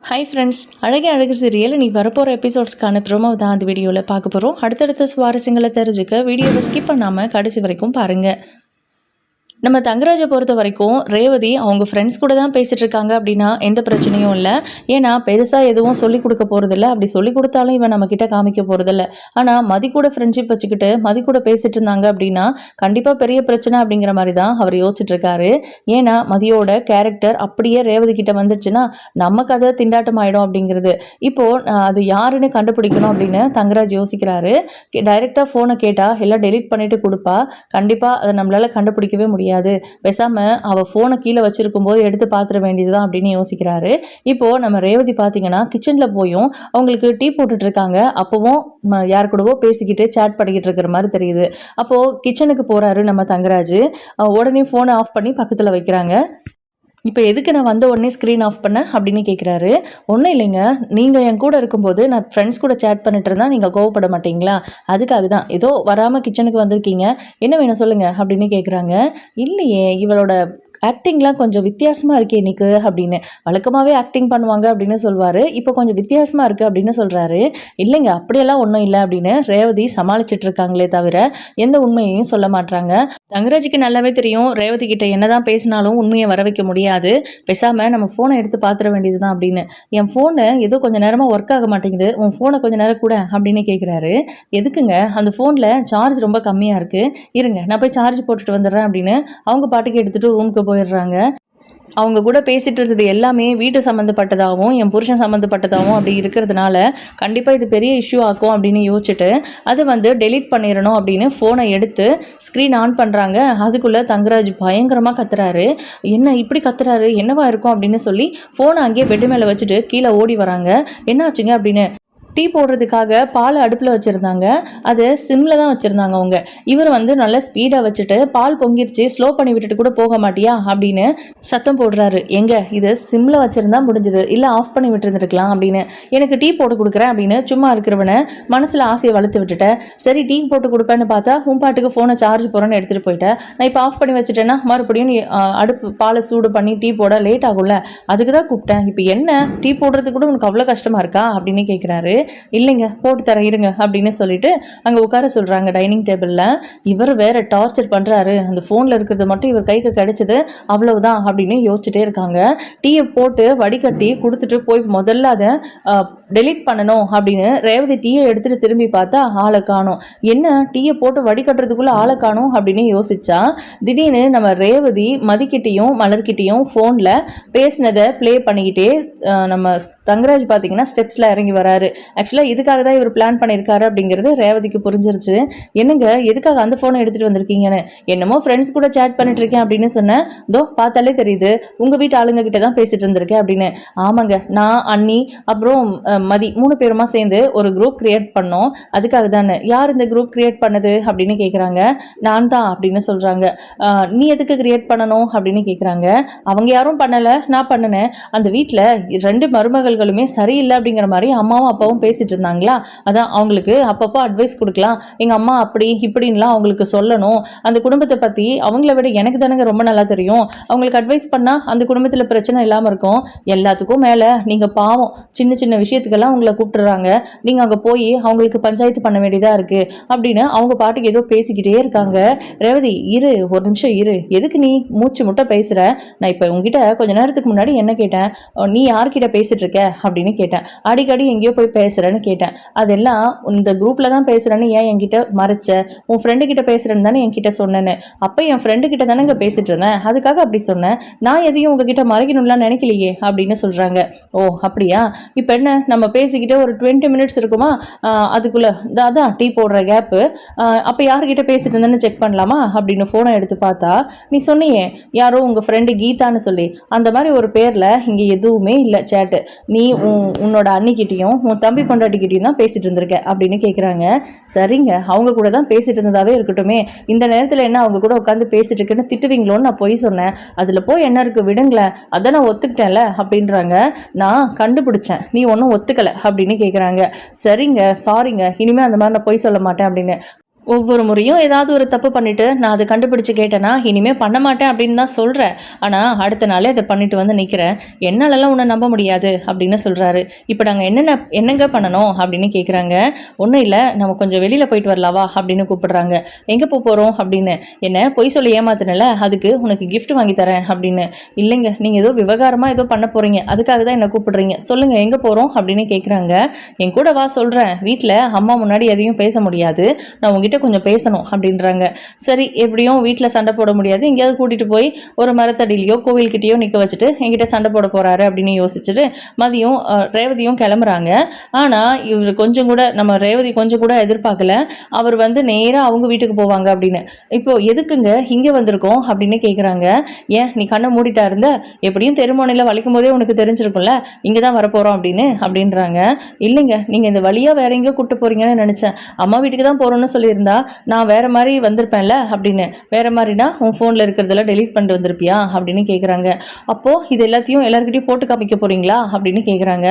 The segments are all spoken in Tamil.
ஹாய் ஃப்ரெண்ட்ஸ், அழகே அழகு சீரியல் நீ வரப்போகிற எபிசோட்ஸ்க்கான ப்ரோமோ தான் அந்த வீடியோவில் பார்க்க போகிறோம். அடுத்தடுத்த சுவாரஸ்யங்களை தெரிஞ்சுக்க வீடியோவை ஸ்கிப் பண்ணாமல் கடைசி வரைக்கும் பாருங்கள். நம்ம தங்கராஜை பொறுத்த வரைக்கும் ரேவதி அவங்க ஃப்ரெண்ட்ஸ் கூட தான் பேசிகிட்டு இருக்காங்க அப்படின்னா எந்த பிரச்சனையும் இல்லை. ஏன்னா பெருசாக எதுவும் சொல்லிக் கொடுக்க போகிறதில்ல. அப்படி சொல்லிக் கொடுத்தாலும் இவன் நம்மக்கிட்ட காமிக்க போகிறதில்ல. ஆனால் மதி கூட ஃப்ரெண்ட்ஷிப் வச்சுக்கிட்டு மதி கூட பேசிகிட்டு இருந்தாங்க அப்படின்னா கண்டிப்பாக பெரிய பிரச்சனை அப்படிங்கிற மாதிரி தான் அவர் யோசிச்சுட்டு இருக்காரு. ஏன்னா மதியோட கேரக்டர் அப்படியே ரேவதி கிட்ட வந்துடுச்சுன்னா நம்ம கதை திண்டாட்டம் ஆகிடும் அப்படிங்கிறது. இப்போது அது யாருன்னு கண்டுபிடிக்கணும் அப்படின்னு தங்கராஜ் யோசிக்கிறாரு. டைரெக்டாக ஃபோனை கேட்டால் எல்லாம் டெலீட் பண்ணிவிட்டு கொடுப்பா. கண்டிப்பாக அதை நம்மளால் கண்டுபிடிக்கவே முடியாது. பேசாம அவ போனை கீழே வச்சிருக்கும் போது எடுத்து பாத்திர வேண்டியதுதான் அப்படின்னு யோசிக்கிறாரு. இப்போ நம்ம ரேவதி பாத்தீங்கன்னா கிச்சன்ல போயும் அவங்களுக்கு டீ போட்டுட்டு இருக்காங்க. அப்பவும் யார் கூடவோ பேசிக்கிட்டு சேட் பண்ணிக்கிட்டு இருக்கிற மாதிரி தெரியுது. அப்போ கிச்சனுக்கு போறாரு நம்ம தங்கராஜ். உடனே போனை ஆஃப் பண்ணி பக்கத்துல வைக்கிறாங்க. இப்போ எதுக்கு நான் வந்த உடனே ஸ்க்ரீன் ஆஃப் பண்ண அப்படின்னு கேட்குறாரு. ஒன்றும் இல்லைங்க, நீங்கள் என் கூட இருக்கும்போது நான் ஃப்ரெண்ட்ஸ் கூட சேட் பண்ணிட்டு இருந்தால் நீங்கள் கோவப்பட மாட்டீங்களா? அதுக்காக தான் ஏதோ வராமல் கிச்சனுக்கு வந்திருக்கீங்க, என்ன வேணும் சொல்லுங்கள் அப்படின்னு கேட்குறாங்க. இல்லையே, இவளோட ஆக்டிங்லாம் கொஞ்சம் வித்தியாசமாக இருக்கே இன்னைக்கு அப்படின்னு. வழக்கமாகவே ஆக்டிங் பண்ணுவாங்க அப்படின்னு சொல்வார். இப்போ கொஞ்சம் வித்தியாசமாக இருக்குது அப்படின்னு சொல்கிறாரு. இல்லைங்க, அப்படியெல்லாம் ஒன்றும் இல்லை அப்படின்னு ரேவதி சமாளிச்சுட்டு இருக்காங்களே தவிர எந்த உண்மையையும் சொல்ல மாட்டாங்க. தங்கராஜுக்கு நல்லாவே தெரியும் ரேவதி கிட்ட என்னதான் பேசினாலும் உண்மையை வர வைக்க முடியாது. பேசாமல் நம்ம ஃபோனை எடுத்து பார்த்துட வேண்டியது தான் அப்படின்னு. என் ஃபோனு ஏதோ கொஞ்சம் நேரமாக ஒர்க் ஆக மாட்டேங்குது, உன் ஃபோனை கொஞ்சம் நேரம் கூட அப்படின்னு கேட்குறாரு. எதுக்குங்க, அந்த ஃபோனில் சார்ஜ் ரொம்ப கம்மியாக இருக்குது, இருங்க நான் போய் சார்ஜ் போட்டுட்டு வந்துடுறேன் அப்படின்னு அவங்க பாட்டுக்கு எடுத்துகிட்டு ரூமுக்கு போயிடுறாங்க. அவங்க கூட பேசிகிட்டு இருந்தது எல்லாமே வீட்டு சம்மந்தப்பட்டதாகவும் என் புருஷன் சம்மந்தப்பட்டதாகவும் அப்படி இருக்கிறதுனால கண்டிப்பாக இது பெரிய இஷ்யூ ஆக்கும் அப்படின்னு யோசிச்சுட்டு அதை டெலீட் பண்ணிடணும் அப்படின்னு ஃபோனை எடுத்து ஸ்க்ரீன் ஆன் பண்ணுறாங்க. அதுக்குள்ளே தங்கராஜ் பயங்கரமாக கத்துறாரு. என்ன இப்படி கத்துறாரு, என்னவா இருக்கும் அப்படின்னு சொல்லி ஃபோனை அங்கேயே பெட்டு மேலே வச்சுட்டு கீழே ஓடி வராங்க. என்ன ஆச்சுங்க அப்படின்னு. டீ போடுறதுக்காக பால் அடுப்பில் வச்சுருந்தாங்க. அது சிம்மில் தான் வச்சுருந்தாங்க அவங்க. இவர் நல்லா ஸ்பீடாக வச்சுட்டு பால் பொங்கிருச்சு, ஸ்லோ பண்ணி விட்டுட்டு கூட போக மாட்டியா அப்படின்னு சத்தம் போடுறாரு. எங்க இது சிம்மில் வச்சுருந்தா முடிஞ்சது, இல்லை ஆஃப் பண்ணி விட்டுருந்துருக்கலாம் அப்படின்னு. எனக்கு டீ போட்டு கொடுக்குறேன் அப்படின்னு சும்மா இருக்கிறவனை மனசில் ஆசையை வளர்த்து விட்டுட்டேன். சரி டீ போட்டு கொடுப்பேன்னு பார்த்தா உன் பாட்டுக்கு ஃபோனை சார்ஜ் போகிறேன்னு எடுத்துகிட்டு போயிட்டேன். நான் இப்போ ஆஃப் பண்ணி வச்சுட்டேன்னா மறுபடியும் நீ அடுப்பு பாலை சூடு பண்ணி டீ போட லேட் ஆகும்ல, அதுக்கு தான் கூப்பிட்டேன். இப்போ என்ன டீ போடுறதுக்கு கூட உனக்கு அவ்வளோ கஷ்டமாக இருக்கா அப்படின்னு கேட்குறாரு. இல்லைங்க போட்டு தர இருங்க அப்படின்னு சொல்லிட்டு அங்கே உட்கார சொல்கிறாங்க டைனிங் டேபிளில். இவர் வேற டார்ச்சர் பண்ணுறாரு. அந்த ஃபோனில் இருக்கிறது மட்டும் இவர் கைக்கு கிடைச்சது அவ்வளவுதான் அப்படின்னு யோசிச்சுட்டே இருக்காங்க. டீயை போட்டு வடிகட்டி கொடுத்துட்டு போய் முதல்ல அதை டெலீட் பண்ணணும் அப்படின்னு ரேவதி டீயை எடுத்துகிட்டு திரும்பி பார்த்தா ஆளை காணும். என்ன டீயை போட்டு வடிகட்டுறதுக்குள்ளே ஆளை காணும் அப்படின்னு யோசிச்சா திடீர்னு நம்ம ரேவதி மதிக்கிட்டையும் மலர்கிட்டையும் ஃபோனில் பேசினதை ப்ளே பண்ணிக்கிட்டே நம்ம தங்கராஜ் பார்த்தீங்கன்னா ஸ்டெப்ஸில் இறங்கி வராரு. ஆக்சுவலாக இதுக்காக தான் இவர் பிளான் பண்ணியிருக்காரு அப்படிங்கிறது ரேவதிக்கு புரிஞ்சிருச்சு. என்னங்க எதுக்காக அந்த ஃபோனை எடுத்துகிட்டு வந்திருக்கீங்கன்னு. என்னமோ ஃப்ரெண்ட்ஸ் கூட சேட் பண்ணிட்டு இருக்கேன் அப்படின்னு சொன்னேன். இதோ பார்த்தாலே தெரியுது உங்கள் வீட்டு ஆளுங்க கிட்ட தான் பேசிட்டு இருந்திருக்கேன் அப்படின்னு. ஆமாங்க, நான் அண்ணி அப்புறம் மதி 3 பேருமா சேர்ந்து ஒரு குரூப் கிரியேட் பண்ணோம், அதுக்காக தானே. யார் இந்த குரூப் கிரியேட் பண்ணது அப்படின்னு கேட்குறாங்க. நான் தான் அப்படின்னு சொல்கிறாங்க. நீ எதுக்கு கிரியேட் பண்ணணும் அப்படின்னு கேட்குறாங்க. அவங்க யாரும் பண்ணலை, நான் பண்ணினேன். அந்த வீட்டில் 2 மருமகள்களுமே சரியில்லை அப்படிங்கிற மாதிரி அம்மாவும் அப்பாவும் பேசிட்டு இருந்தாங்களா, அதான் அவங்களுக்கு அப்பப்போ அட்வைஸ் கொடுக்கலாம், எங்கள் அம்மா அப்படி இப்படின்லாம் அவங்களுக்கு சொல்லணும். அந்த குடும்பத்தை பற்றி அவங்கள விட எனக்கு தானங்க ரொம்ப நல்லா தெரியும். அவங்களுக்கு அட்வைஸ் பண்ணால் அந்த குடும்பத்தில் பிரச்சனை இல்லாமல் இருக்கும். எல்லாத்துக்கும் மேலே நீங்கள் பாவம் சின்ன சின்ன விஷயத்துக்கெல்லாம் உங்களை கூப்பிட்டுறாங்க. நீங்கள் அங்கே போய் அவங்களுக்கு பஞ்சாயத்து பண்ண வேண்டியதாக இருக்குது அப்படின்னு அவங்க பாட்டுக்கு ஏதோ பேசிக்கிட்டே இருக்காங்க. ரேவதி இரு, ஒரு நிமிஷம் இரு, எதுக்கு நீ மூச்சு முட்டை பேசுகிற? நான் இப்போ உங்ககிட்ட கொஞ்ச நேரத்துக்கு முன்னாடி என்ன கேட்டேன், நீ யார்கிட்ட பேசிட்டு இருக்க அப்படின்னு கேட்டேன். அடிக்கடி எங்கேயோ போய் பேசுகிறேன்னு கேட்டேன். அதெல்லாம் இந்த குரூப்பில் தான் பேசுகிறேன்னு ஏன் என்கிட்ட மறைச்ச? உன் ஃப்ரெண்டு கிட்ட பேசுகிறேன்னு தானே என்கிட்ட சொன்னேன்னு. அப்போ என் ஃப்ரெண்டு கிட்ட தானே இங்கே பேசிட்டு இருந்தேன், அதுக்காக அப்படி சொன்னேன். நான் எதையும் உங்ககிட்ட மறைக்கணும்லாம் நினைக்கலையே அப்படின்னு சொல்கிறாங்க. ஓ அப்படியா, இப்போ என்ன நம்ம பேசிக்கிட்டே ஒரு 20 மினிட்ஸ் இருக்குமா, அதுக்குள்ளே அதான் டீ போடுற கேப்பு, அப்போ யார்கிட்ட பேசிட்டு இருந்தேன்னு செக் பண்ணலாமா அப்படின்னு ஃபோனை எடுத்து பார்த்தா நீ சொன்னியே யாரோ உங்கள் ஃப்ரெண்டு கீதான்னு சொல்லி, அந்த மாதிரி ஒரு பேரில் இங்கே எதுவுமே இல்லை சேட்டு. நீ உன்னோட அன்னிக்கிட்டையும் உன் தம்பி பொண்டாட்டிக்கிட்டையும் தான் பேசிட்டு இருந்திருக்க அப்படின்னு கேட்குறாங்க. சரிங்க, அவங்க கூட தான் பேசிட்டு இருந்ததாவே இருக்கட்டுமே, இந்த நேரத்தில் என்ன அவங்க கூட உட்காந்து பேசிட்டு இருக்குன்னு திட்டுவீங்களோன்னு நான் போய் சொன்னேன். அதில் போய் என்ன இருக்கு விடுங்களேன், அதான் நான் ஒத்துக்கிட்டேன்ல அப்படின்றாங்க. நான் கண்டுபிடிச்சேன், நீ ஒன்றும் ஒத்துக்கலை அப்படின்னு கேட்குறாங்க. சரிங்க சாரிங்க, இனிமேல் அந்த மாதிரி நான் போய் சொல்ல மாட்டேன் அப்படின்னு. ஒவ்வொரு முறையும் ஏதாவது ஒரு தப்பு பண்ணிட்டு நான் அதை கண்டுபிடிச்சு கேட்டேன்னா இனிமே பண்ண மாட்டேன் அப்படின்னு தான் சொல்கிறேன். ஆனால் அடுத்த நாளே அதை பண்ணிட்டு வந்து நிற்கிறேன். என்னாலலாம் உன்னை நம்ப முடியாது அப்படின்னு சொல்கிறாரு. இப்போ நாங்கள் என்னங்க பண்ணணும் அப்படின்னு கேட்குறாங்க. ஒன்றும் இல்லை, நம்ம கொஞ்சம் வெளியில் போயிட்டு வரலாவா அப்படின்னு கூப்பிடுறாங்க. எங்கே போகிறோம் அப்படின்னு. என்ன பொய் சொல்லி ஏமாத்தினல, அதுக்கு உனக்கு gift வாங்கி தரேன் அப்படின்னு. இல்லைங்க, நீங்கள் ஏதோ விவகாரமாக ஏதோ பண்ண போகிறீங்க, அதுக்காக தான் என்னை கூப்பிடுறீங்க, சொல்லுங்கள் எங்கே போகிறோம் அப்படின்னு கேட்குறாங்க. என் கூட வா சொல்கிறேன், வீட்டில் அம்மா முன்னாடி எதையும் பேச முடியாது, நான் உங்ககிட்ட கொஞ்சம் பேசணும் அப்படின்றாங்க. சரி, எப்படியும் வீட்டில் சண்டை போட முடியாது, எங்கேயாவது கூட்டிகிட்டு போய் ஒரு மரத்தடியிலையோ கோவில்கிட்டயோ நிற்க வச்சுட்டு என்கிட்ட சண்டை போட போகிறாரு அப்படின்னு யோசிச்சுட்டு மதியம் ரேவதியும் கிளம்புறாங்க. ஆனால் இவர் கொஞ்சம் கூட நம்ம ரேவதி கொஞ்சம் கூட எதிர்பார்க்கல. அவர் வந்து நேராக அவங்க வீட்டுக்கு போவாங்க அப்படின்னு. இப்போ எதுக்குங்க இங்கே வந்திருக்கோம் அப்படின்னு கேட்குறாங்க. ஏன் நீ கண்ணை மூடிட்டா இருந்த, எப்படியும் தெருமோனையில் வலிக்கும் போதே உனக்கு தெரிஞ்சிருக்கும்ல இங்கே தான் வரப்போகிறோம் அப்படின்றாங்க. இல்லைங்க, நீங்கள் இந்த வழியாக வேற எங்கேயோ கூப்பிட்டு போகிறீங்கன்னு நினச்சேன், அம்மா வீட்டுக்கு தான் போகிறோன்னு சொல்லியிருந்தா நான் வேற மாதிரி வந்திருப்பேன்ல அப்படின்னு. வேற மாதிரினா உன் ஃபோனில் இருக்கிறதெல்லாம் டெலீட் பண்ணிட்டு வந்திருப்பியா அப்படின்னு கேட்குறாங்க. அப்போது இது எல்லாத்தையும் எல்லாருக்கிட்டையும் போட்டு காமிக்க போகிறீங்களா அப்படின்னு கேட்குறாங்க.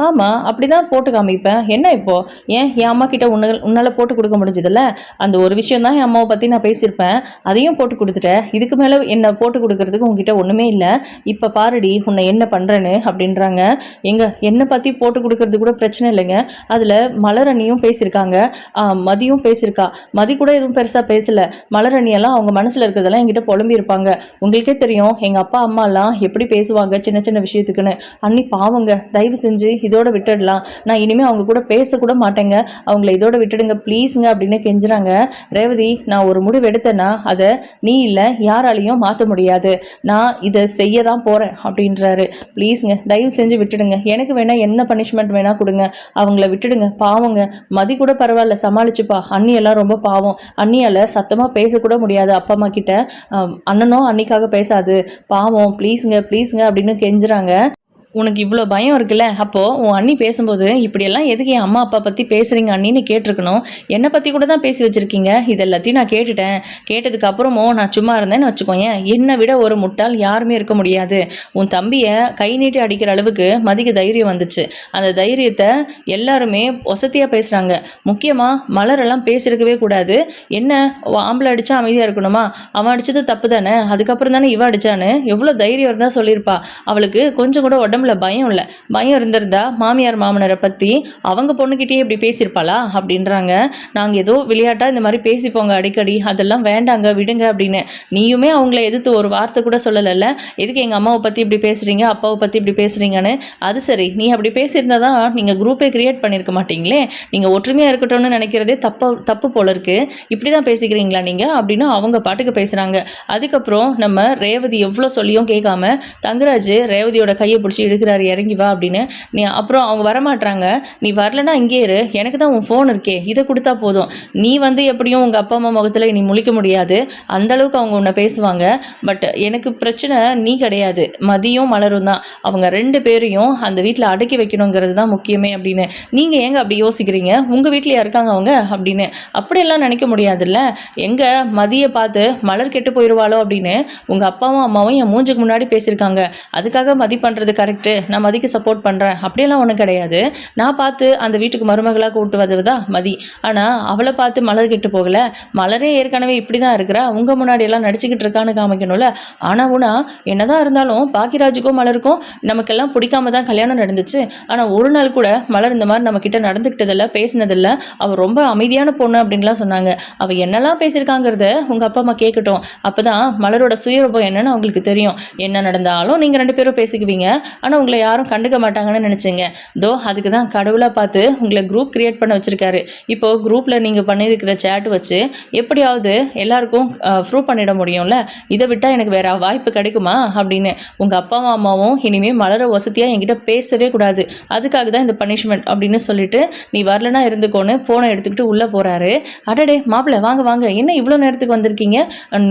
ஆமாம், அப்படி தான் போட்டு காமிப்பேன். என்ன இப்போ, ஏன் என் அம்மா கிட்ட உன்னால் போட்டு கொடுக்க முடிஞ்சதில்ல, அந்த ஒரு விஷயம் தான் என் அம்மாவை பற்றி நான் பேசியிருப்பேன், அதையும் போட்டு கொடுத்துட்டேன், இதுக்கு மேலே என்னை போட்டு கொடுக்கறதுக்கு உங்ககிட்ட ஒன்றுமே இல்லை, இப்போ பாருடி உன்னை என்ன பண்ணுறேன்னு அப்படின்றாங்க. என்னை பற்றி போட்டு கொடுக்கறது கூட பிரச்சனை இல்லைங்க, அதில் மலரணியும் பேசியிருக்காங்க, மதியும் பேசியிருக்கா, மதி கூட எதுவும் பெருசாக பேசலை, மலரணியெல்லாம் அவங்க மனசில் இருக்கிறதெல்லாம் என்கிட்ட புலம்பியிருப்பாங்க. உங்களுக்கே தெரியும் எங்கள் அப்பா அம்மாலாம் எப்படி பேசுவாங்க சின்ன சின்ன விஷயத்துக்குன்னு. அன்னி பாவங்க, தயவு செஞ்சு இதோட விட்டுடலாம், நான் இனிமேல் அவங்க கூட பேசக்கூட மாட்டேங்க, அவங்கள இதோட விட்டுடுங்க ப்ளீஸுங்க அப்படின்னு கெஞ்சுறாங்க. ரேவதி, நான் ஒரு முடிவு எடுத்தேன்னா அதை நீ இல்லை யாராலையும் மாற்ற முடியாது, நான் இதை செய்ய தான் போகிறேன் அப்படின்றாரு. ப்ளீஸுங்க தயவு செஞ்சு விட்டுடுங்க, எனக்கு வேணா என்ன பனிஷ்மெண்ட் வேணா கொடுங்க, அவங்கள விட்டுடுங்க, பாவங்க, மதி கூட பரவாயில்ல சமாளிச்சுப்பா, அண்ணி எல்லாம் ரொம்ப பாவம், அண்ணியால் சத்தமாக பேசக்கூட முடியாது அப்பா அம்மா கிட்ட, அண்ணனும் அன்னிக்காக பேசாது, பாவம், ப்ளீஸுங்க அப்படின்னு கெஞ்சுறாங்க. உனக்கு இவ்வளோ பயம் இருக்குல்ல, அப்போது உன் அண்ணி பேசும்போது இப்படியெல்லாம் எதுக்கு என் அம்மா அப்பா பற்றி பேசுகிறீங்க அண்ணின்னு கேட்டிருக்கணும், என்னை பற்றி கூட தான் பேசி வச்சுருக்கீங்க, இது எல்லாத்தையும் நான் கேட்டுட்டேன், கேட்டதுக்கு அப்புறமும் நான் சும்மா இருந்தேன்னு வச்சுக்கோயேன், என்னை விட ஒரு முட்டாள் யாருமே இருக்க முடியாது, உன் தம்பியை கை நீட்டி அடிக்கிற அளவுக்கு மதிக்கு தைரியம் வந்துச்சு, அந்த தைரியத்தை எல்லாருமே வசதியாக பேசுகிறாங்க, முக்கியமாக மலரெல்லாம் பேசியிருக்கவே கூடாது, என்ன ஆம்பளை அடித்தா அமைதியாக இருக்கணுமா, அவன் அடித்தது தப்பு தானே, அதுக்கப்புறம் தானே இவ அடித்தான்னு எவ்வளோ தைரியம் இருந்தால் சொல்லியிருப்பா, அவளுக்கு கொஞ்சம் கூட உடம்புல பயம் இல்லை, பயம் இருந்திருந்தா மாமியார் மாமனரை பற்றி அவங்க பொண்ணுக்கிட்டே இப்படி பேசியிருப்பாளா அப்படின்றாங்க. நாங்கள் ஏதோ விளையாட்டா இந்த மாதிரி பேசிப்போங்க அடிக்கடி, அதெல்லாம் வேண்டாங்க விடுங்க அப்படின்னு. நீயுமே அவங்கள எதிர்த்து ஒரு வார்த்தை கூட சொல்லலைல்ல, எதுக்கு எங்கள் அம்மாவை பற்றி இப்படி பேசுகிறீங்க அப்பாவை பற்றி இப்படி பேசுகிறீங்கன்னு. அது சரி, நீ அப்படி பேசியிருந்தா தான் நீங்கள் குரூப்பே கிரியேட் பண்ணியிருக்க மாட்டீங்களே, நீங்கள் ஒற்றுமையாக இருக்கட்டும்னு நினைக்கிறதே தப்பு போல இருக்கு, இப்படி தான் பேசிக்கிறீங்களா நீங்கள் அப்படின்னு அவங்க பாட்டுக்கு பேசுகிறாங்க. அதுக்கப்புறம் நம்ம ரேவதி எவ்வளோ சொல்லியும் கேட்காம தங்கராஜ் ரேவதியோட கையை பிடிச்சி எடுக்கிறாரு, இறங்கி வா அப்படின்னு. நீ அப்புறம் அவங்க வரமாட்டாங்க, நீ வரலன்னா இங்கே இரு, எனக்கு தான் உன் ஃபோன் இருக்கே இதை கொடுத்தா போதும், நீ வந்து எப்படியும் உங்கள் அப்பா அம்மா முகத்தில் நீ முழிக்க முடியாது, அந்த அளவுக்கு அவங்க உன்னை பேசுவாங்க, பட் எனக்கு பிரச்சனை நீ கிடையாது, மதியும் மலரும் தான், அவங்க ரெண்டு பேரையும் அந்த வீட்டில் அடக்கி வைக்கணுங்கிறது தான் முக்கியமே அப்படின்னு. நீங்கள் ஏங்க அப்படி யோசிக்கிறீங்க, உங்கள் வீட்டில் இருக்காங்க அவங்க அப்படின்னு. அப்படியெல்லாம் நினைக்க முடியாதுல்ல, எங்கே மதியை பார்த்து மலர் கெட்டு போயிடுவாளோ அப்படின்னு உங்கள் அப்பாவும் அம்மாவும் என் மூஞ்சுக்கு முன்னாடி பேசியிருக்காங்க, அதுக்காக மதி பண்ணுறது கரெக்டு, நான் மதிக்கு சப்போர்ட் பண்ணுறேன் அப்படியெல்லாம் ஒன்றும் கிடையாது, நான் பார்த்து அந்த வீட்டுக்கு மருமகளாக கூப்பிட்டு வந்ததுதான் மதி, ஆனால் அவளை பார்த்து மலர் கெட்டு போகல, மலரே ஏற்கனவே இப்படி தான் இருக்கிறா, உங்கள் முன்னாடியெல்லாம் நடிச்சுக்கிட்டு இருக்கான்னு காமிக்கணும்ல. ஆனால் என்னதான் இருந்தாலும் பாக்கியராஜுக்கும் மலருக்கும் நமக்கெல்லாம் பிடிக்காம தான் கல்யாணம் நடந்துச்சு, ஆனால் ஒரு நாள் கூட மலர் இந்த மாதிரி நம்மக்கிட்ட நடந்துக்கிட்டதில்ல, பேசினதில்ல, அவள் ரொம்ப அமைதியான பொண்ணு அப்படின்லாம் சொன்னாங்க. அவள் என்னெல்லாம் பேசியிருக்காங்கிறத உங்கள் அப்பா அம்மா கேட்கட்டும், அப்போ தான் மலரோட சுயரூபம் என்னன்னு அவங்களுக்கு தெரியும், என்ன நடந்தாலும் நீங்கள் ரெண்டு பேரும் பேசிக்குவீங்க, ஆனால் உங்களை யாரும் கண்டுக்க மாட்டாங்கன்னு நினச்சிங்க, அதுக்கு தான் கடவுளாக பார்த்து உங்களை குரூப் கிரியேட் பண்ண வச்சுருக்காரு. இப்போது குரூப்பில் நீங்கள் பண்ணியிருக்கிற சேட் வச்சு எப்படியாவது எல்லாருக்கும் ப்ரூவ் பண்ணிட முடியும்ல, இதை விட்டால் எனக்கு வேறு வாய்ப்பு கிடைக்குமா அப்படின்னு. உங்கள் அப்பாவும் அம்மாவும் இனிமேல் மலர வசதியாக என்கிட்ட பேசவே கூடாது, அதுக்காக தான் இந்த பனிஷ்மெண்ட் அப்படின்னு சொல்லிட்டு நீ வரலனா இருந்துக்கோன்னு ஃபோனை எடுத்துக்கிட்டு உள்ளே போகிறாரு. அடடே மாப்பிள்ளை வாங்க, என்ன இவ்வளோ நேரத்துக்கு வந்திருக்கீங்க,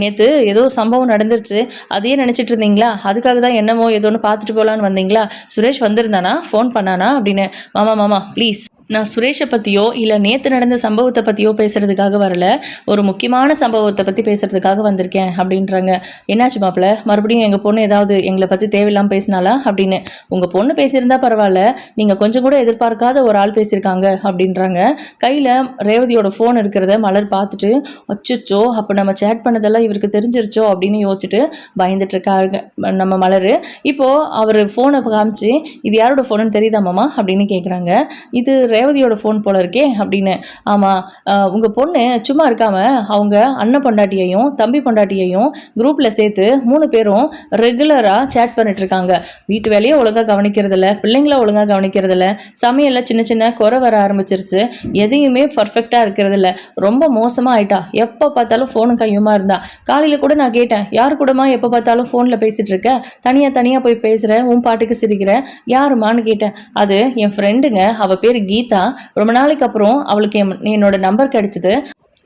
நேற்று ஏதோ சம்பவம் நடந்துருச்சு அதையே நினச்சிட்டு இருந்தீங்களா, அதுக்காக தான் என்னமோ ஏதோன்னு பார்த்துட்டு போகலான்னு வந்தீங்களா, சுரேஷ் வந்திருந்தானா ஃபோன் பண்ணானா அப்படின்னு. மாமா ப்ளீஸ், நான் சுரேஷை பற்றியோ இல்லை நேற்று நடந்த சம்பவத்தை பற்றியோ பேசுகிறதுக்காக வரல, ஒரு முக்கியமான சம்பவத்தை பற்றி பேசுகிறதுக்காக வந்திருக்கேன் அப்படின்றாங்க. என்னாச்சு மாப்பிள்ள, மறுபடியும் எங்கள் பொண்ணு ஏதாவது எங்களை பற்றி தேவையில்லாமல் பேசினாலா அப்படின்னு. உங்கள் பொண்ணு பேசியிருந்தா பரவாயில்ல, நீங்கள் கொஞ்சம் கூட எதிர்பார்க்காத ஒரு ஆள் பேசியிருக்காங்க அப்படின்றாங்க. கையில் ரேவதியோட ஃபோன் இருக்கிறத மலர் பார்த்துட்டு, அச்சோ அப்போ நம்ம சேட் பண்ணதெல்லாம் இவருக்கு தெரிஞ்சிருச்சோ அப்படின்னு யோசிச்சுட்டு பயந்துட்டு இருக்காங்க நம்ம மலர். இப்போது அவர் ஃபோனை காமிச்சு, இது யாரோட ஃபோனுன்னு தெரியுதா மாமா அப்படின்னு கேட்குறாங்க. இது ரேவதியோட ஃபோன் போல இருக்கே அப்படின்னு. ஆமாம், உங்கள் பொண்ணு சும்மா இருக்காம அவங்க அண்ணன் பொண்டாட்டியையும் தம்பி பொண்டாட்டியையும் குரூப்பில் சேர்த்து 3 பேரும் ரெகுலராக சேட் பண்ணிட்டு இருக்காங்க. வீட்டு வேலையை ஒழுங்காக கவனிக்கிறதில்ல, பிள்ளைங்கள ஒழுங்காக கவனிக்கிறதில்ல, சமையலில் சின்ன சின்ன குறை வர ஆரம்பிச்சிருச்சு, எதையுமே பர்ஃபெக்டாக இருக்கிறதில்ல, ரொம்ப மோசமாக ஆயிட்டா. எப்போ பார்த்தாலும் ஃபோனு கையுமா இருந்தா. காலையில் கூட நான் கேட்டேன், யார் கூடமா எப்போ பார்த்தாலும் ஃபோனில் பேசிகிட்டு இருக்க, தனியாக போய் பேசுகிறேன், உன் பாட்டுக்கு சிரிக்கிறேன், யாருமான்னு கேட்டேன். அது என் ஃப்ரெண்டுங்க, அவள் பேர் கீதா. ரொம்ப நாளைக்கு அப்புறம் அவளுக்கு என்னோட நம்பர் கிடைச்சிது.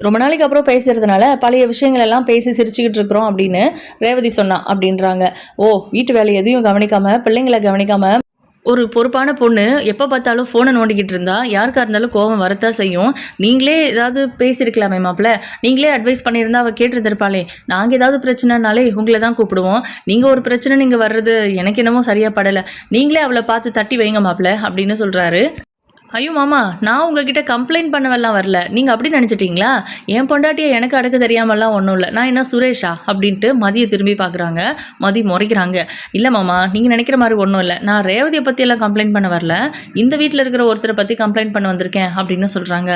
ரொம்ப நாளைக்கு அப்புறம் பேசுறதுனால பழைய விஷயங்கள் எல்லாம் பேசி சிரிச்சுக்கிட்டு இருக்கிறோம் அப்படின்னு ரேவதி சொன்னா அப்படின்றாங்க. ஓ, வீட்டு வேலை எதையும் கவனிக்காம, பிள்ளைங்களை கவனிக்காம ஒரு பொறுப்பான பொண்ணு எப்போ பார்த்தாலும் ஃபோனை நோண்டிக்கிட்டு இருந்தா யாருக்காக இருந்தாலும் கோபம் வரத்தான் செய்யும். நீங்களே ஏதாவது பேசியிருக்கலாமே மாப்பிள்ள, நீங்களே அட்வைஸ் பண்ணியிருந்தா அவள் கேட்டுருந்துருப்பாளே. நாங்கள் ஏதாவது பிரச்சனைனாலே உங்களை தான் கூப்பிடுவோம், நீங்கள் ஒரு பிரச்சனை நீங்கள் வர்றது எனக்கு என்னமோ சரியாக படலை, நீங்களே அவளை பார்த்து தட்டி வைங்க மாப்பிள்ள அப்படின்னு சொல்கிறாரு. ஐயோ மாமா, நான் உங்ககிட்ட கம்ப்ளைண்ட் பண்ணவெல்லாம் வரல, நீங்கள் அப்படி நினச்சிட்டிங்களா? என் பொண்டாட்டியை எனக்கு அடக்க தெரியாமலாம் ஒன்றும் இல்லை, நான் என்ன சுரேஷா அப்படின்ட்டு மதியை திரும்பி பார்க்குறாங்க. மதி முறைக்கிறாங்க. இல்லை மாமா, நீங்கள் நினைக்கிற மாதிரி ஒன்றும் இல்லை, நான் ரேவதியை பற்றியெல்லாம் கம்ப்ளைண்ட் பண்ண வரல, இந்த வீட்டில் இருக்கிற ஒருத்தரை பற்றி கம்ப்ளைண்ட் பண்ண வந்திருக்கேன் அப்படின்னு சொல்கிறாங்க.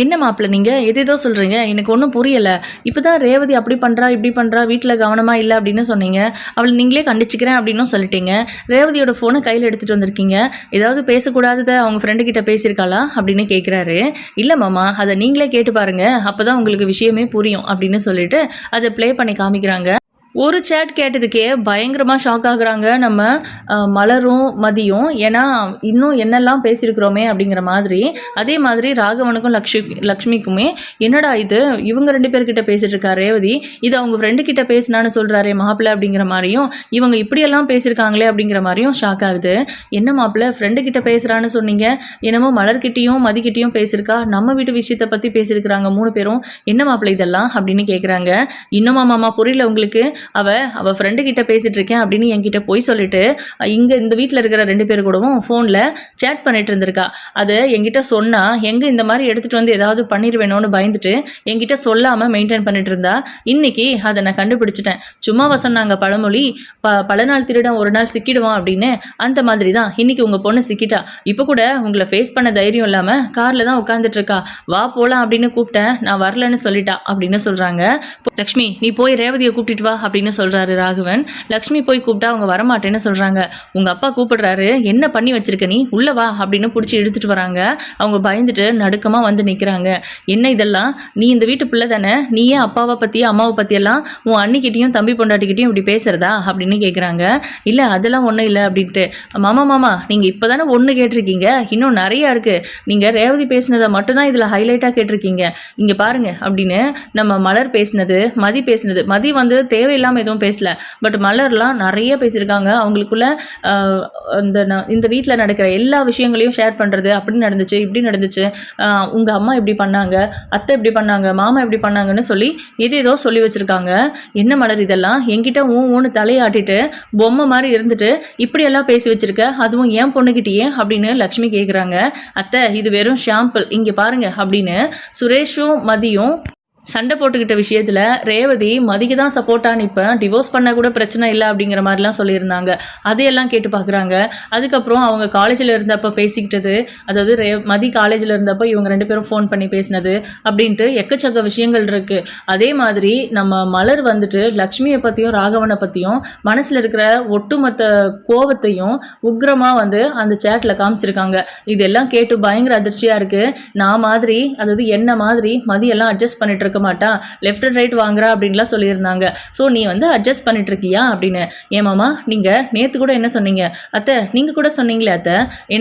என்ன மாப்பிள்ள, நீங்கள் எதேதோ சொல்கிறீங்க, எனக்கு ஒன்றும் புரியலை. இப்போ தான் ரேவதி அப்படி பண்ணுறா இப்படி பண்ணுறா, வீட்டில் கவனமாக இல்லை அப்படின்னு சொன்னீங்க, அவளை நீங்களே கண்டிச்சிக்கிறேன் அப்படின்னும் சொல்லிட்டீங்க, ரேவதியோட ஃபோனை கையில் எடுத்துகிட்டு வந்திருக்கீங்க, ஏதாவது பேசக்கூடாததை அவங்க ஃப்ரெண்டுக்கிட்ட பேசியிருக்காளா அப்படின்னு கேட்குறாரு. இல்லை மாமா, அதை நீங்களே கேட்டு பாருங்கள், அப்போ தான் உங்களுக்கு விஷயமே புரியும் அப்படின்னு சொல்லிட்டு அதை ப்ளே பண்ணி காமிக்கிறாங்க. ஒரு சேட் கேட்டதுக்கே பயங்கரமாக ஷாக் ஆகுறாங்க நம்ம மலரும் மதியும். ஏன்னா இன்னும் என்னெல்லாம் பேசியிருக்கிறோமே அப்படிங்கிற மாதிரி. அதே மாதிரி ராகவனுக்கும் லக்ஷ்மிக்குமே என்னடா இது, இவங்க 2 பேர்கிட்ட பேசிட்டு இருக்கா ரேவதி, இது அவங்க ஃப்ரெண்டு கிட்ட பேசினான்னு சொல்கிறாரே மாப்பிள்ளை அப்படிங்கிற மாதிரியும், இவங்க இப்படியெல்லாம் பேசியிருக்காங்களே அப்படிங்கிற மாதிரியும் ஷாக் ஆகுது. என்ன மாப்பிள்ளை, ஃப்ரெண்டு கிட்ட பேசுகிறான்னு சொன்னீங்க, என்னமோ மலர்கிட்டையும் மதிக்கிட்டையும் பேசியிருக்கா, நம்ம வீட்டு விஷயத்தை பற்றி பேசியிருக்கிறாங்க 3 பேரும், என்ன மாப்பிள்ளை இதெல்லாம் அப்படின்னு கேட்குறாங்க. இன்னுமா மாமா புரியல உங்களுக்கு, அவள் ஃப்ரெண்டு கிட்ட பேசிட்டு இருக்கேன் அப்படின்னு என்கிட்ட போய் சொல்லிட்டு இங்கே இந்த வீட்டில் இருக்கிற 2 பேர் கூடவும் ஃபோனில் சேட் பண்ணிட்டு இருந்திருக்கா. அதை என்கிட்ட சொன்னால் எங்கே இந்த மாதிரி எடுத்துகிட்டு வந்து ஏதாவது பண்ணிடுவேணும்னு பயந்துட்டு என்கிட்ட சொல்லாமல் மெயின்டைன் பண்ணிட்டு இருந்தா. இன்னைக்கு அதை நான் கண்டுபிடிச்சிட்டேன். சும்மாவா சொன்னாங்க பழமொழி, பல நாள் திருடன் ஒரு நாள் சிக்கிடுவான் அப்படின்னு. அந்த மாதிரி தான் இன்னைக்கு உங்கள் பொண்ணு சிக்கிட்டா. இப்போ கூட உங்களை ஃபேஸ் பண்ண தைரியம் இல்லாமல் காரில் தான் உட்காந்துட்டு இருக்கா. வா போகலாம் அப்படின்னு கூப்பிட்டேன், நான் வரலன்னு சொல்லிட்டா அப்படின்னு சொல்கிறாங்க. லக்ஷ்மி, நீ போய் ரேவதியை கூப்பிட்டுட்டு வா அப்படின்னு சொல்கிறாரு ராகவன். லக்ஷ்மி போய் கூப்பிட்டா அவங்க வரமாட்டேன்னு சொல்கிறாங்க. உங்கள் அப்பா கூப்பிடுறாரு, என்ன பண்ணி வச்சிருக்க நீ, உள்ள வா அப்படின்னு பிடிச்சி இழுத்துட்டு வராங்க. அவங்க பயந்துட்டு நடுக்கமாக வந்து நிற்கிறாங்க. என்ன இதெல்லாம், நீ இந்த வீட்டு பிள்ளை தானே, நீ ஏன் அப்பாவை பற்றி அம்மாவை பற்றியெல்லாம் உன் அண்ணிக்கிட்டையும் தம்பி பொண்டாட்டிக்கிட்டையும் இப்படி பேசுகிறதா அப்படின்னு கேட்குறாங்க. இல்லை அதெல்லாம் ஒன்றும் இல்லை அப்படின்ட்டு. மாமா நீங்கள் இப்போ தானே ஒன்று கேட்டிருக்கீங்க, இன்னும் நிறையா இருக்குது, நீங்கள் ரேவதி பேசினதை மட்டும்தான் இதில் ஹைலைட்டாக கேட்டிருக்கீங்க, இங்கே பாருங்கள் அப்படின்னு நம்ம மலர் பேசினது, மதி பேசினது. மதி வந்து தேவையில்லாமல் எதுவும் பேசல, பட் மலர்லாம் நிறைய பேசியிருக்காங்க. அவங்களுக்குள்ள இந்த வீட்டில் நடக்கிற எல்லா விஷயங்களையும் ஷேர் பண்ணுறது, அப்படி நடந்துச்சு இப்படி நடந்துச்சு, உங்கள் அம்மா இப்படி பண்ணாங்க, அத்தை இப்படி பண்ணாங்க, மாமா இப்படி பண்ணாங்கன்னு சொல்லி ஏதோ சொல்லி வச்சுருக்காங்க. என்ன மலர் இதெல்லாம், என்கிட்ட ஊன்னு தலையாட்டிட்டு பொம்மை மாதிரி இருந்துட்டு இப்படியெல்லாம் பேசி வச்சுருக்க, அதுவும் ஏன் பொண்ணுக்கிட்டேயே அப்படின்னு லக்ஷ்மி கேட்குறாங்க. அத்தை இது வெறும் ஷாம்பிள், இங்கே பாருங்க அப்படின்னு சுரேஷும் மதியும் சண்டை போட்டுக்கிட்ட விஷயத்தில் ரேவதி மதிக்கு தான் சப்போர்ட்டாக நிற்பேன், டிவோர்ஸ் பண்ண கூட பிரச்சனை இல்லை அப்படிங்கிற மாதிரிலாம் சொல்லியிருந்தாங்க. அதையெல்லாம் கேட்டு பார்க்குறாங்க. அதுக்கப்புறம் அவங்க காலேஜில் இருந்தப்போ பேசிக்கிட்டது, அதாவது மதி காலேஜில் இருந்தப்போ இவங்க 2 பேரும் ஃபோன் பண்ணி பேசினது அப்படின்ட்டு எக்கச்சக்க விஷயங்கள் இருக்குது. அதே மாதிரி நம்ம மலர் வந்துட்டு லக்ஷ்மியை பற்றியும் ராகவனை பற்றியும் மனசில் இருக்கிற ஒட்டுமொத்த கோவத்தையும் உக்ரமாக வந்து அந்த சேட்டில் காமிச்சிருக்காங்க. இதெல்லாம் கேட்டு பயங்கர அதிர்ச்சியாக இருக்குது. நான் மாதிரி, அதாவது என்ன மாதிரி மதியெல்லாம் அட்ஜஸ்ட் பண்ணிட்டு இருக்க மாட்டா, லெஃப்ட் அண்ட் ரைட் வாங்குறா அப்படின்லாம் சொல்லியிருந்தாங்க. ஸோ நீ வந்து அட்ஜஸ்ட் பண்ணிட்டு இருக்கியா அப்படின்னு. ஏமாமா நீங்கள் நேற்று கூட என்ன சொன்னீங்க? அத்தை நீங்கள் கூட சொன்னீங்களே அத்தை,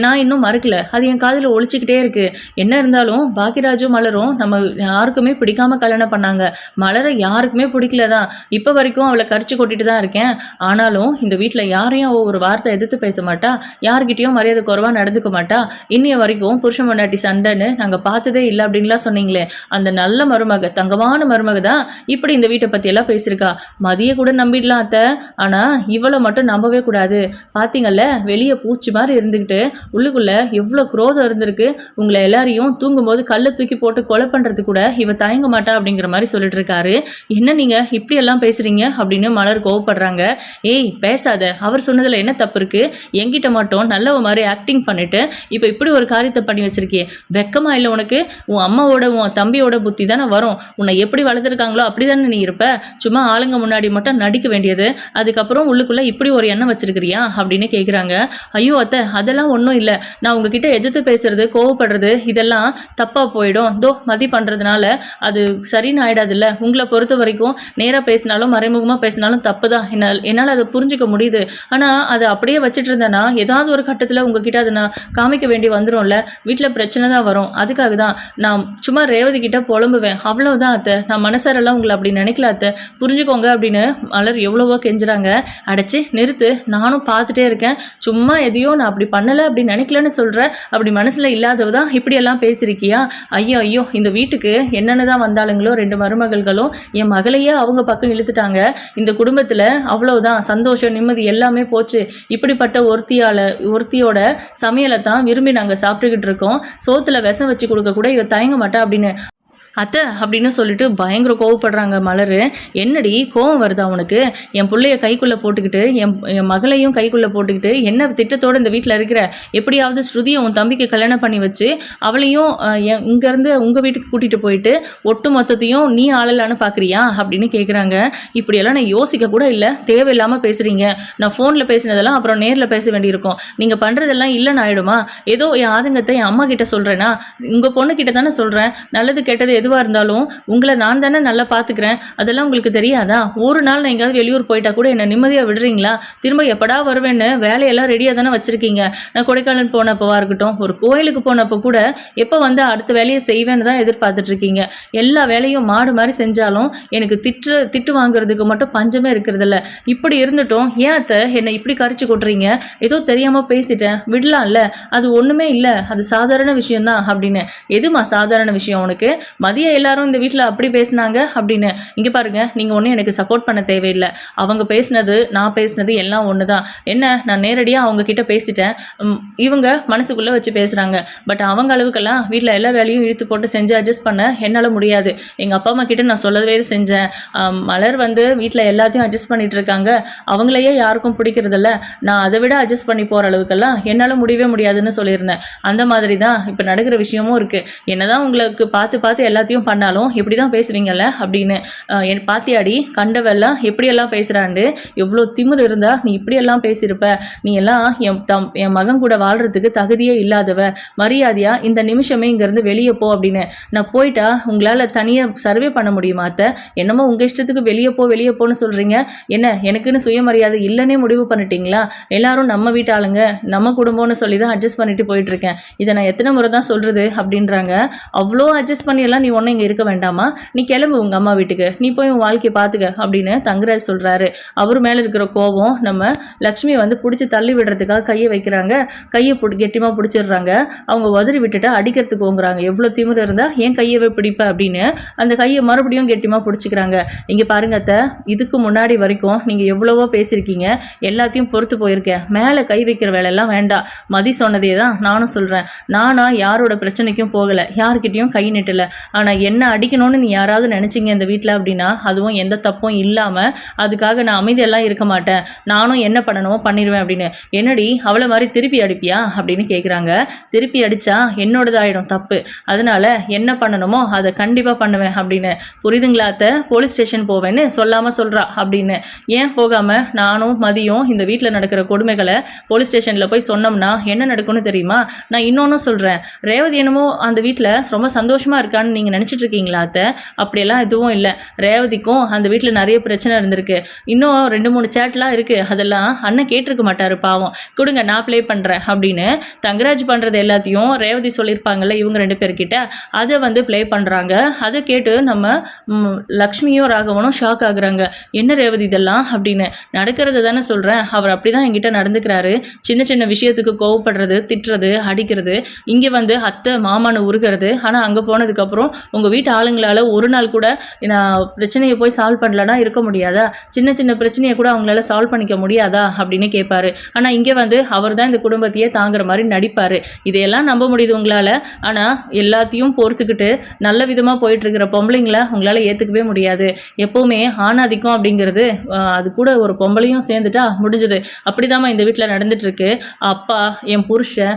நான் இன்னும் மறக்கல, அது என் காதில் ஒழிச்சிக்கிட்டே இருக்கு. என்ன இருந்தாலும் பாக்கியராஜும் மலரும் நம்ம யாருக்குமே பிடிக்காம கல்யாணம் பண்ணாங்க. மலரை யாருக்குமே பிடிக்கல தான். இப்போ வரைக்கும் அவளை கரிச்சு கொட்டிட்டு தான் இருக்கேன். ஆனாலும் இந்த வீட்டில் யாரையும் அவள் ஒரு வார்த்தை எதிர்த்து பேச மாட்டா, யார்கிட்டயும் மரியாதை குறைவாக நடந்துக்க மாட்டா. இன்னைய வரைக்கும் புருஷன் பொண்டாட்டி சண்டைன்னு நாங்கள் பார்த்ததே இல்லை அப்படின்லாம் சொன்னீங்களே, அந்த நல்ல மருமக, தங்கமான மருமக தான் இப்படி இந்த வீட்டை பற்றியெல்லாம் பேசியிருக்கா. மதிய கூட நம்பிடலாம் அத்தை, ஆனால் இவளை மட்டும் நம்பவே கூடாது. பார்த்தீங்கல்ல, வெளியே பூச்சி மாதிரி இருந்துக்கிட்டு உள்ளுக்குள்ளே எவ்வளோ குரோதம் இருந்திருக்கு. உங்களை எல்லாரையும் தூங்கும்போது கல்லை தூக்கி போட்டு கொலை பண்ணுறது கூட இவ தயங்க மாட்டா அப்படிங்கிற மாதிரி சொல்லிட்டு இருக்காரு. என்ன நீங்கள் இப்படியெல்லாம் பேசுகிறீங்க அப்படின்னு மலர் கோவப்படுறாங்க. ஏய் பேசாத, அவர் சொன்னதில் என்ன தப்பு இருக்குது? என்கிட்ட மட்டும் நல்லவ மாதிரி ஆக்டிங் பண்ணிட்டு இப்போ இப்படி ஒரு காரியத்தை பண்ணி வச்சிருக்கே, வெக்கமா இல்லை உனக்கு? உன் அம்மாவோட உன் தம்பியோட புத்தி தானே வரும். உன்னை எப்படி வளர்த்துருக்காங்களோ அப்படி தானே நீ இருப்ப. சும்மா ஆளுங்க முன்னாடி மட்டும் நடிக்க வேண்டியது, அதுக்கப்புறம் உள்ளுக்குள்ளே இப்படி ஒரு எண்ணம் வச்சிருக்கிறியா அப்படின்னு கேட்குறாங்க. ஐயோ அத்தை, அதெல்லாம் ஒன்றும் இல்லை. நான் உங்ககிட்ட எதிர்த்து பேசுறது, கோவப்படுறது இதெல்லாம் தப்பாக போயிடும். மதி பண்ணுறதுனால அது சரின்னு ஆயிடாதுல்ல. உங்களை பொறுத்த வரைக்கும் நேராக பேசினாலும் மறைமுகமாக பேசினாலும் தப்பு தான். என்னால் அதை புரிஞ்சுக்க முடியுது. ஆனால் அதை அப்படியே வச்சுட்டு இருந்தேன்னா ஏதாவது ஒரு கட்டத்தில் உங்ககிட்ட அதை நான் காமிக்க வேண்டி வந்துடும்ல. வீட்டில் பிரச்சனை தான் வரும். அதுக்காக தான் நான் சும்மா ரேவதி கிட்ட புலம்புவேன், அவ்வளவுதான் அத்தை. நான் மனசாரெல்லாம் உங்களை அப்படி நினைக்கல அத்தை, புரிஞ்சுக்கோங்க அப்படின்னு மலர் எவ்வளவோ கெஞ்சுறாங்க. அடைச்சி நிறுத்து, நானும் பார்த்துட்டே இருக்கேன். சும்மா எதையோ நான் அப்படி பண்ணலை அப்படி நினைக்கலன்னு சொல்கிறேன். அப்படி மனசில் இல்லாதவ தான் இப்படியெல்லாம் பேசியிருக்கியா? ஐயோ ஐயோ, இந்த வீட்டுக்கு என்னென்ன தான் வந்தாளுங்களோ 2 மருமகள்களும் என் மகளையே அவங்க பக்கம் இழுத்துட்டாங்க. இந்த குடும்பத்தில் அவ்வளவுதான் சந்தோஷம் நிம்மதி எல்லாமே போச்சு. இப்படிப்பட்ட ஒருத்தியோட சமையலை தான் விரும்பி நாங்கள் சாப்பிட்டுக்கிட்டு இருக்கோம். சோத்துல விஷம் வச்சு கொடுக்க கூட இவ தயங்க மாட்டா அப்படின்னு அத்தை அப்படின்னு சொல்லிட்டு பயங்கர கோவப்படுறாங்க மலர். என்னடி கோவம் வருதா உனக்கு? என் பிள்ளைய கைக்குள்ளே போட்டுக்கிட்டு என் மகளையும் கைக்குள்ளே போட்டுக்கிட்டு என்ன திட்டத்தோடு இந்த வீட்டில் இருக்கிற? எப்படியாவது ஸ்ருதியை உன் தம்பிக்கு கல்யாணம் பண்ணி வச்சு அவளையும் இங்கேருந்து உங்கள் வீட்டுக்கு கூட்டிகிட்டு போயிட்டு ஒட்டு மொத்தத்தையும் நீ ஆளலான்னு பார்க்குறியா அப்படின்னு கேட்குறாங்க. இப்படியெல்லாம் நான் யோசிக்க கூட இல்லை, தேவையில்லாமல் பேசுகிறீங்க. நான் ஃபோனில் பேசினதெல்லாம் அப்புறம் நேரில் பேச வேண்டியிருக்கும். நீங்கள் பண்ணுறதெல்லாம் இல்லைன்னு ஆகிடுமா? ஏதோ என் ஆதங்கத்தை என் அம்மா கிட்ட சொல்கிறேன்னா, உங்கள் பொண்ணுக்கிட்ட தானே சொல்கிறேன். நல்லது கெட்டது எதுவாக இருந்தாலும் உங்களை நான் தானே நல்லா பார்த்துக்கிறேன். அதெல்லாம் உங்களுக்கு தெரியாதா? ஒரு நாள் நான் எங்கேயாவது வெளியூர் போயிட்டா கூட என்னை நிம்மதியாக விடுறீங்களா? திரும்ப எப்படா வருவேன்னு வேலையெல்லாம் ரெடியாக தானே வச்சுருக்கீங்க. நான் கொடைக்கானல் போனப்போவா இருக்கட்டும், ஒரு கோயிலுக்கு போனப்போ கூட எப்போ வந்து அடுத்த வேலையை செய்வேன்னு தான் எதிர்பார்த்துட்ருக்கீங்க. எல்லா வேலையும் மாடு மாதிரி செஞ்சாலும் எனக்கு திட்டு வாங்குறதுக்கு மட்டும் பஞ்சமே இருக்கிறதில்ல. இப்படி இருந்துட்டோம் ஏன் அத்தை என்னை இப்படி கரிச்சு கொட்டுறீங்க? ஏதோ தெரியாமல் பேசிட்டேன், விடலாம்ல, அது ஒன்றுமே இல்லை, அது சாதாரண விஷயம்தான் அப்படின்னு. எதுமா சாதாரண விஷயம் உனக்கு? மதியம் எல்லாரும் இந்த வீட்டில் அப்படி பேசினாங்க அப்படின்னு. இங்கே பாருங்க, நீங்கள் ஒன்றும் எனக்கு சப்போர்ட் பண்ண தேவையில்லை. அவங்க பேசினது நான் பேசினது எல்லாம் ஒன்று தான். என்ன, நான் நேரடியாக அவங்க கிட்ட பேசிட்டேன். இவங்க மனசுக்குள்ளே வச்சு பேசுகிறாங்க. பட் அவங்க அளவுக்கெல்லாம் வீட்டில் எல்லா வேலையும் இழுத்து போட்டு செஞ்சு அட்ஜஸ்ட் பண்ண என்னால் முடியாது. எங்கள் அப்பா அம்மா கிட்ட நான் சொல்லவே செஞ்சேன். மலர் வந்து வீட்டில் எல்லாத்தையும் அட்ஜஸ்ட் பண்ணிட்டு இருக்காங்க, அவங்களையே யாருக்கும் பிடிக்கிறதில்ல, நான் அதை விட அட்ஜஸ்ட் பண்ணி போகிற அளவுக்கெல்லாம் என்னால் முடியவே முடியாதுன்னு சொல்லியிருந்தேன். அந்த மாதிரி தான் இப்போ நடக்கிற விஷயமும் இருக்குது. என்னதான் உங்களுக்கு பார்த்து எல்லாத்தையும் பண்ணாலும் இப்படி தான் பேசுவீங்கல்ல அப்படின்னு. என் பாத்தியாடி கண்டவெல்லாம் எப்படியெல்லாம் பேசுகிறாண்டு, எவ்வளோ திமிர் இருந்தால் நீ இப்படியெல்லாம் பேசியிருப்ப. நீ எல்லாம் என் மகன் கூட வாழ்கிறதுக்கு தகுதியே இல்லாதவ. மரியாதையாக இந்த நிமிஷமே இங்கேருந்து வெளியே போ அப்படின்னு. நான் போயிட்டா உங்களால் தனியாக சர்வே பண்ண முடியுமா அத்தை? என்னமோ உங்கள் இஷ்டத்துக்கு வெளியே போன்னு சொல்கிறீங்க. என்ன, எனக்குன்னு சுயமரியாதை இல்லைன்னே முடிவு பண்ணிட்டீங்களா? எல்லாரும் நம்ம வீட்டு ஆளுங்க, நம்ம குடும்பம்னு சொல்லி தான் அட்ஜஸ்ட் பண்ணிட்டு போயிட்டுருக்கேன். இதை நான் எத்தனை முறை தான் சொல்கிறது அப்படின்றாங்க. அவ்வளோ அட்ஜஸ்ட் பண்ணியெல்லாம் நீ ஒன்றும் இங்கே இருக்க வேண்டாமா, நீ கிளம்பு உங்கள் அம்மா வீட்டுக்கு, நீ போய் உன் வாழ்க்கையை பார்த்துக்க அப்படின்னு தங்கராஜ் சொல்கிறாரு. அவர் மேலே இருக்கிற கோபம் நம்ம லக்ஷ்மி வந்து பிடிச்சி தள்ளி விடுறதுக்காக கையை வைக்கிறாங்க. கையை கெட்டியமாக பிடிச்சிடுறாங்க. அவங்க உதறி விட்டுட்டு அடிக்கிறதுக்கு ஓங்குறாங்க. எவ்வளோ திமிரு இருந்தால் ஏன் கையவே பிடிப்ப அப்படின்னு அந்த கையை மறுபடியும் கெட்டியமாக பிடிச்சிக்கிறாங்க. இங்கே பாருங்க அத்தை, இதுக்கு முன்னாடி வரைக்கும் நீங்கள் எவ்வளவோ பேசியிருக்கீங்க, எல்லாத்தையும் பொறுத்து போயிருக்கேன். மேலே கை வைக்கிற வேலையெல்லாம் வேண்டாம். மதி சொன்னதே தான் நானும் சொல்கிறேன். நானா யாரோட பிரச்சனைக்கும் போகலை, யாருக்கிட்டையும் கை நீட்டலை. ஆனால் என்ன அடிக்கணும்னு நீ யாராவது நினச்சிங்க இந்த வீட்டில் அப்படின்னா அதுவும் எந்த தப்பும் இல்லாமல் அதுக்காக நான் அமைதியெல்லாம் இருக்க மாட்டேன். நானும் என்ன பண்ணணுமோ பண்ணிடுவேன் அப்படின்னு. என்னடி அவளை மாதிரி திருப்பி அடிப்பியா அப்படின்னு கேட்குறாங்க. திருப்பி அடித்தா என்னோடதாயிடும் தப்பு, அதனால என்ன பண்ணணுமோ அதை கண்டிப்பாக பண்ணுவேன் அப்படின்னு. புரியுதுங்களா அத்தை? போலீஸ் ஸ்டேஷன் போவேன்னு சொல்லாமல் சொல்கிறா அப்படின்னு. ஏன் போகாமல் நானும் மதியம் இந்த வீட்டில் நடக்கிற கொடுமைகளை போலீஸ் ஸ்டேஷனில் போய் சொன்னோம்னா என்ன நடக்கும்னு தெரியுமா? நான் இன்னொன்றும் சொல்கிறேன். ரேவதி என்னமோ அந்த வீட்டில் ரொம்ப சந்தோஷமாக இருக்கான்னு நீங்கள் நீங்கள் நினச்சிட்டு இருக்கீங்களா அத்தை? அப்படியெல்லாம் எதுவும் இல்லை. ரேவதிக்கும் அந்த வீட்டில் நிறைய பிரச்சனை இருந்திருக்கு. இன்னும் 2-3 சேட்லாம் இருக்குது. அதெல்லாம் அண்ணன் கேட்டிருக்க மாட்டார் பாவம். கொடுங்க நான் ப்ளே பண்ணுறேன் அப்படின்னு தங்கராஜ் பண்ணுறது எல்லாத்தையும் ரேவதி சொல்லியிருப்பாங்கல்ல இவங்க 2 பேர்கிட்ட, அதை வந்து ப்ளே பண்ணுறாங்க. அதை கேட்டு நம்ம லக்ஷ்மியும் ராகவனும் ஷாக் ஆகுறாங்க. என்ன ரேவதி இதெல்லாம் அப்படின்னு. நடக்கிறது தானே சொல்கிறேன், அவர் அப்படி தான் என்கிட்ட நடந்துக்கிறாரு. சின்ன சின்ன விஷயத்துக்கு கோவப்படுறது, திட்டுறது, அடிக்கிறது, இங்கே வந்து அத்தை மாமானு உருகிறது. ஆனால் அங்கே போனதுக்கப்புறம் உங்கள் வீட்டு ஆளுங்களால் ஒரு நாள் கூட நான் பிரச்சனையை போய் சால்வ் பண்ணலன்னா இருக்க முடியாதா? சின்ன சின்ன பிரச்சனையை கூட அவங்களால சால்வ் பண்ணிக்க முடியாதா அப்படின்னு கேட்பாரு. ஆனால் இங்கே வந்து அவர் தான் இந்த குடும்பத்தையே தாங்குற மாதிரி நடிப்பார். இதையெல்லாம் நம்ப முடியுது உங்களால். ஆனால் எல்லாத்தையும் பொறுத்துக்கிட்டு நல்ல விதமாக போயிட்டுருக்கிற பொம்பளைங்களை உங்களால் ஏற்றுக்கவே முடியாது. எப்போவுமே ஆணாதிக்கம் அப்படிங்கிறது அது கூட ஒரு பொம்பளையும் சேர்ந்துட்டா முடிஞ்சது. அப்படிதாம்மா இந்த வீட்டில் நடந்துட்டுருக்கு. அப்பா, என் புருஷன்,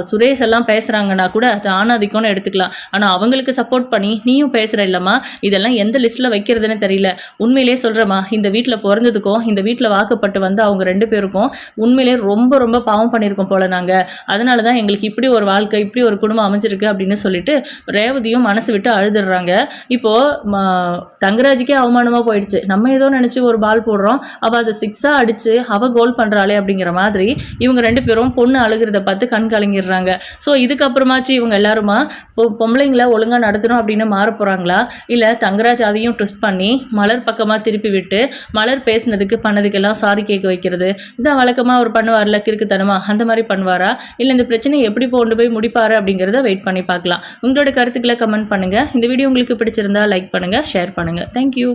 சுரேஷ் எல்லாம் பேசுகிறாங்கன்னா கூட அது ஆணாதிக்கம்னு எடுத்துக்கலாம். ஆனால் அவங்களுக்கு சப்போர்ட் பண்ணி நீயும் பேசுகிற இல்லைம்மா, இதெல்லாம் எந்த லிஸ்ட்டில் வைக்கிறதுன்னு தெரியல. உண்மையிலே சொல்கிறேம்மா, இந்த வீட்டில் பிறந்ததுக்கும் இந்த வீட்டில் வாக்கப்பட்டு வந்து அவங்க 2 பேருக்கும் உண்மையிலே ரொம்ப ரொம்ப பாவம் பண்ணியிருக்கோம் போல் நாங்கள். அதனால தான் எங்களுக்கு இப்படி ஒரு வாழ்க்கை, இப்படி ஒரு குடும்பம் அமைஞ்சிருக்கு அப்படின்னு சொல்லிட்டு ரேவதியும் மனசு விட்டு அழுதுடுறாங்க. இப்போது தங்கராஜுக்கே அவமானமாக போயிடுச்சு. நம்ம ஏதோ நினச்சி ஒரு பால் போடுறோம், அவள் அதை 6ஆக அடித்து அவள் கோல் பண்ணுறாளே அப்படிங்கிற மாதிரி இவங்க 2 பேரும் பொண்ணு அழுகிறத பார்த்து கண் கலங்கிடுறாங்க. ஸோ இதுக்கப்புறமாச்சு இவங்க எல்லாருமா பொம்பளைங்களை ஒழுங்காக நடத்தணும் அப்படின்னு மாற போகிறாங்களா? இல்லை தங்கராஜ் அதையும் ட்விஸ்ட் பண்ணி மலர் பக்கமாக திருப்பி விட்டு மலர் பேசினதுக்கு பண்ணதுக்கெல்லாம் சாரி கேட்க வைக்கிறது, இதான் வழக்கமாக அவர் பண்ணுவார்ல கிறுக்குத்தனமா, அந்த மாதிரி பண்ணுவாரா? இல்லை இந்த பிரச்சனையை எப்படி கொண்டு போய் முடிப்பாரு அப்படிங்கிறத வெயிட் பண்ணி பார்க்கலாம். உங்களோட கருத்துக்களை கமெண்ட் பண்ணுங்கள். இந்த வீடியோ உங்களுக்கு பிடிச்சிருந்தா லைக் பண்ணுங்கள், ஷேர் பண்ணுங்கள். தேங்க்யூ.